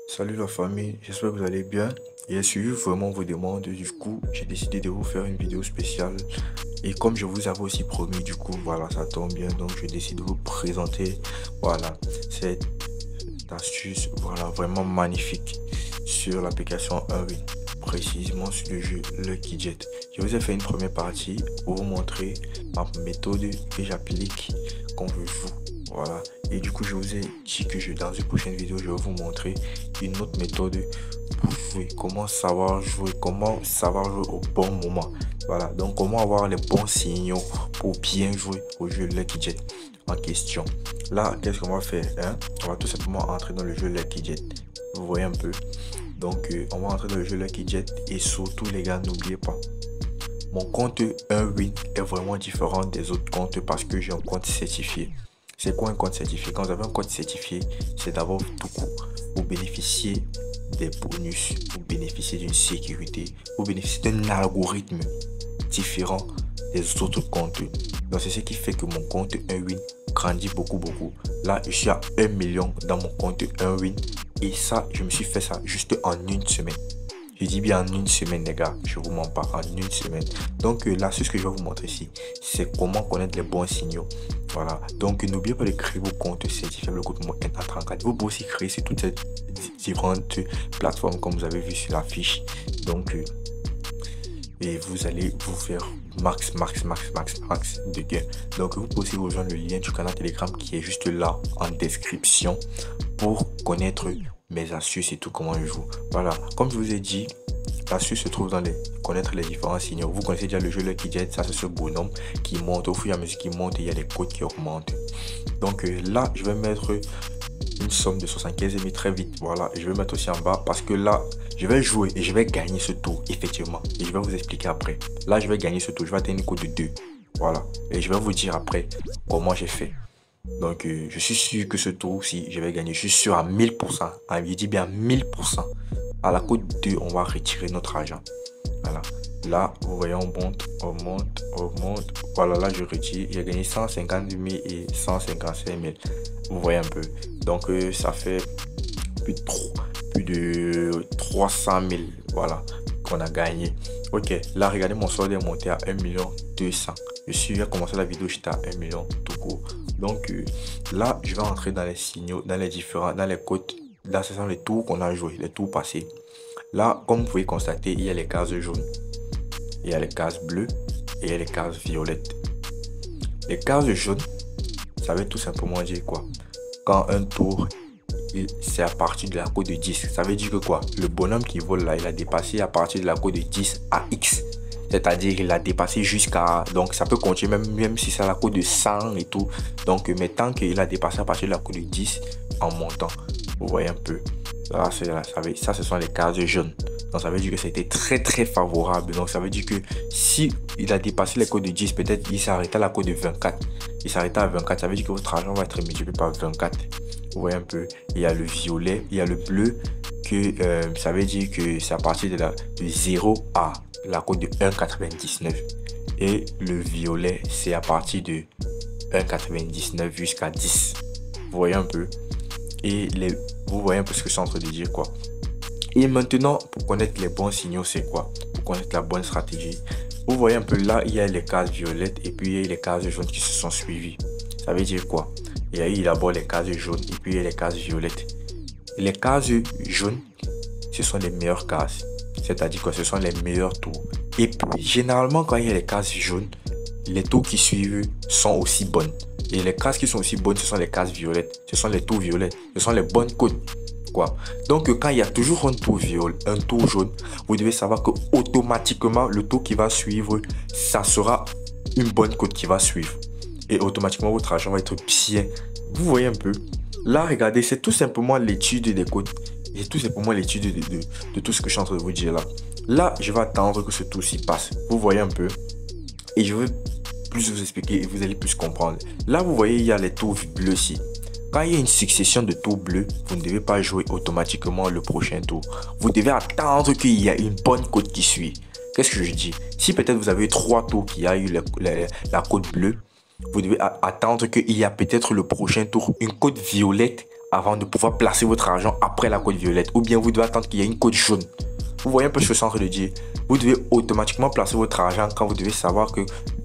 Salut la famille, j'espère que vous allez bien. Et j'ai suivi vraiment vos demandes, du coup, j'ai décidé de vous faire une vidéo spéciale. Et comme je vous avais aussi promis, du coup, voilà, ça tombe bien. Donc, je décide de vous présenter, voilà, cette astuce, voilà, vraiment magnifique sur l'application Unreal, précisément sur le jeu Lucky Jet. Je vous ai fait une première partie pour vous montrer ma méthode que j'applique quand je joue. Voilà. Et du coup, je vous ai dit que dans une prochaine vidéo, je vais vous montrer une autre méthode pour jouer. Comment savoir jouer au bon moment. Voilà. Donc, comment avoir les bons signaux pour bien jouer au jeu Lucky Jet en question. Là, qu'est-ce qu'on va faire, hein? On va tout simplement entrer dans le jeu Lucky Jet. Vous voyez un peu. Donc, on va entrer dans le jeu Lucky Jet. Et surtout, les gars, n'oubliez pas. Mon compte 1win est vraiment différent des autres comptes parce que j'ai un compte certifié. C'est quoi un compte certifié? Quand vous avez un compte certifié, c'est d'abord tout court. Vous bénéficiez des bonus, vous bénéficiez d'une sécurité, vous bénéficiez d'un algorithme différent des autres comptes. Donc c'est ce qui fait que mon compte 1win grandit beaucoup. Là, je suis à 1 million dans mon compte 1win et ça, je me suis fait ça juste en une semaine. Je dis bien en une semaine, les gars. Je vous mens pas, en une semaine. Donc, l'astuce que je vais vous montrer ici, c'est comment connaître les bons signaux. Voilà. Donc, n'oubliez pas de créer vos comptes certifiés avec le code MON34. Vous pouvez aussi créer sur toutes ces différentes plateformes, comme vous avez vu sur la fiche. Donc, et vous allez vous faire max de gains. Donc, vous pouvez aussi rejoindre le lien du canal Telegram qui est juste là en description pour connaître mes astuces et tout comment je joue. Voilà, comme je vous ai dit, l'astuce se trouve dans connaître les différents signaux. Vous connaissez déjà le jeu Lucky Jet, ça c'est ce bonhomme qui monte au fur et à mesure qu'il monte, il y a les codes qui augmentent. Donc là, je vais mettre une somme de 75 000 très vite. Voilà, et je vais mettre aussi en bas parce que là, je vais jouer et je vais gagner ce tour, effectivement. Et je vais vous expliquer après. Là, je vais gagner ce tour, je vais atteindre une cote de 2. Voilà, et je vais vous dire après comment j'ai fait. Donc, je suis sûr que ce tour-ci, je vais gagner. Je suis sûr à 1000%. Ah, je dis bien 1000%. À la cote 2, on va retirer notre argent. Voilà. Là, vous voyez, on monte. Voilà, là, je retire. J'ai gagné 150 000 et 155 000. Vous voyez un peu. Donc, ça fait plus de 300 000. Voilà, qu'on a gagné. Ok, là, regardez, mon solde est monté à 1 200 000. Je suis à commencer la vidéo, j'étais à 1 million tout court. Donc, là, je vais entrer dans les signaux, dans les codes. Là, ce sont les tours qu'on a joué, les tours passés. Là, comme vous pouvez constater, il y a les cases jaunes, il y a les cases bleues et il y a les cases violettes. Les cases jaunes, ça veut tout simplement dire quoi? Quand un tour, c'est à partir de la cote de 10. Ça veut dire que quoi? Le bonhomme qui vole là, il a dépassé à partir de la cote de 10 à X. C'est-à-dire qu'il a dépassé jusqu'à... Donc ça peut continuer même si c'est à la cote de 100 et tout. Donc, mais tant qu'il a dépassé à partir de la cote de 10 en montant. Vous voyez un peu. Là, ça, ce sont les cases jaunes. Donc ça veut dire que c'était très favorable. Donc ça veut dire que si il a dépassé les codes de 10, peut-être il s'arrête à la cote de 24. Il s'arrête à 24. Ça veut dire que votre argent va être multiplié par 24. Vous voyez un peu. Il y a le violet, il y a le bleu. Que ça veut dire que c'est à partir de 0 à la cote de 1,99 et le violet c'est à partir de 1,99 jusqu'à 10. Vous voyez un peu. Et vous voyez un peu ce que je suis en train de dire quoi. Et maintenant, pour connaître les bons signaux, c'est quoi? Pour connaître la bonne stratégie, vous voyez un peu là, il y a les cases violettes et puis il y a les cases jaunes qui se sont suivies. Ça veut dire quoi? Il y a eu d'abord les cases jaunes et puis il y a les cases violettes. Les cases jaunes, ce sont les meilleures cases. C'est-à-dire que ce sont les meilleurs tours. Et puis, généralement, quand il y a les cases jaunes, les tours qui suivent sont aussi bonnes. Et les cases qui sont aussi bonnes, ce sont les cases violettes. Ce sont les tours violets. Ce sont les bonnes cotes. Quoi. Donc, quand il y a toujours un tour violet, un tour jaune, vous devez savoir que automatiquement, le tour qui va suivre, ça sera une bonne cote qui va suivre. Et automatiquement, votre argent va être bien. Vous voyez un peu. Là, regardez, c'est tout simplement l'étude des cotes. Et tout simplement l'étude de tout ce que je suis en train de vous dire là. Là, je vais attendre que ce tour-ci passe. Vous voyez un peu. Et je vais plus vous expliquer et vous allez plus comprendre. Là, vous voyez, il y a les tours bleus-ci. Quand il y a une succession de tours bleus, vous ne devez pas jouer automatiquement le prochain tour. Vous devez attendre qu'il y ait une bonne cote qui suit. Qu'est-ce que je dis? Si peut-être vous avez 3 tours qui a eu la cote bleue, vous devez attendre qu'il y a peut-être le prochain tour, une cote violette avant de pouvoir placer votre argent après la cote violette. Ou bien vous devez attendre qu'il y ait une cote jaune. Vous voyez un peu ce que je suis en train de dire. Vous devez automatiquement placer votre argent quand vous devez savoir que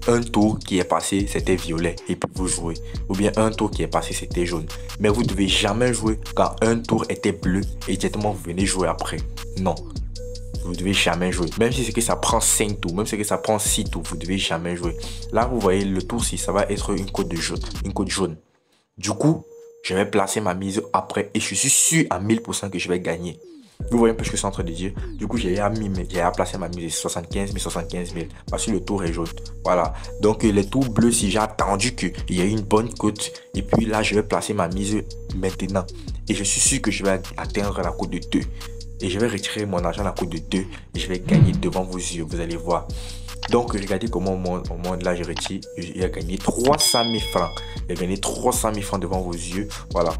un tour qui est passé, c'était violet et puis vous jouez. Ou bien un tour qui est passé, c'était jaune. Mais vous ne devez jamais jouer quand un tour était bleu et directement vous venez jouer après. Non. Vous ne devez jamais jouer. Même si c'est que ça prend 5 tours, même si c'est que ça prend 6 tours, vous ne devez jamais jouer. Là, vous voyez, le tour 6, ça va être une cote jaune. Du coup, je vais placer ma mise après et je suis sûr à 1000% que je vais gagner. Vous voyez un peu ce que je suis en train de dire. Du coup, j'ai placé ma mise 75 000 parce que le tour est jaune. Voilà. Donc, les tours bleus, si j'ai attendu qu'il y ait une bonne cote. Et puis là, je vais placer ma mise maintenant. Et je suis sûr que je vais atteindre la cote de 2. Et je vais retirer mon argent à la cote de 2. Et je vais gagner devant vos yeux. Vous allez voir. Donc, regardez comment au monde là, je retire. Il a gagné 300 000 francs. Il a gagné 300 000 francs devant vos yeux. Voilà.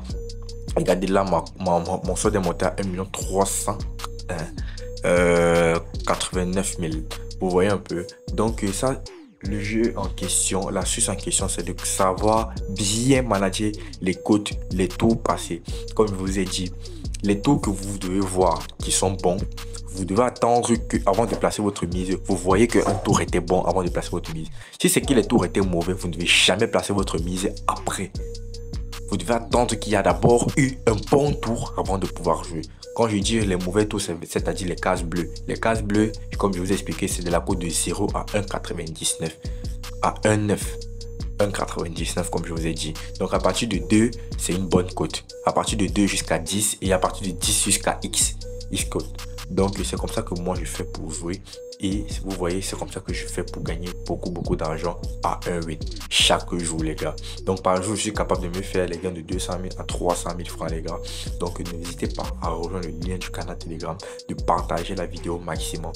Regardez là, mon solde est monté à 1 389 000. Vous voyez un peu. Donc ça, le jeu en question, l'astuce en question, c'est de savoir bien manager les cotes, les tours passés. Comme je vous ai dit, les tours que vous devez voir qui sont bons, vous devez attendre que avant de placer votre mise, vous voyez qu'un tour était bon avant de placer votre mise. Si c'est que les tours étaient mauvais, vous ne devez jamais placer votre mise après. Vous devez attendre qu'il y a d'abord eu un bon tour avant de pouvoir jouer. Quand je dis les mauvais tours, c'est-à-dire les cases bleues. Les cases bleues, comme je vous ai expliqué, c'est de la cote de 0 à 1,99 à 1,9. 1,99 comme je vous ai dit. Donc à partir de 2, c'est une bonne cote. À partir de 2 jusqu'à 10 et à partir de 10 jusqu'à X cote. Donc c'est comme ça que moi je fais pour jouer. Et vous voyez, c'est comme ça que je fais pour gagner beaucoup d'argent à 1,8 chaque jour, les gars. Donc par jour, je suis capable de me faire les gains de 200 000 à 300 000 francs, les gars. Donc n'hésitez pas à rejoindre le lien du canal Telegram, de partager la vidéo au maximum.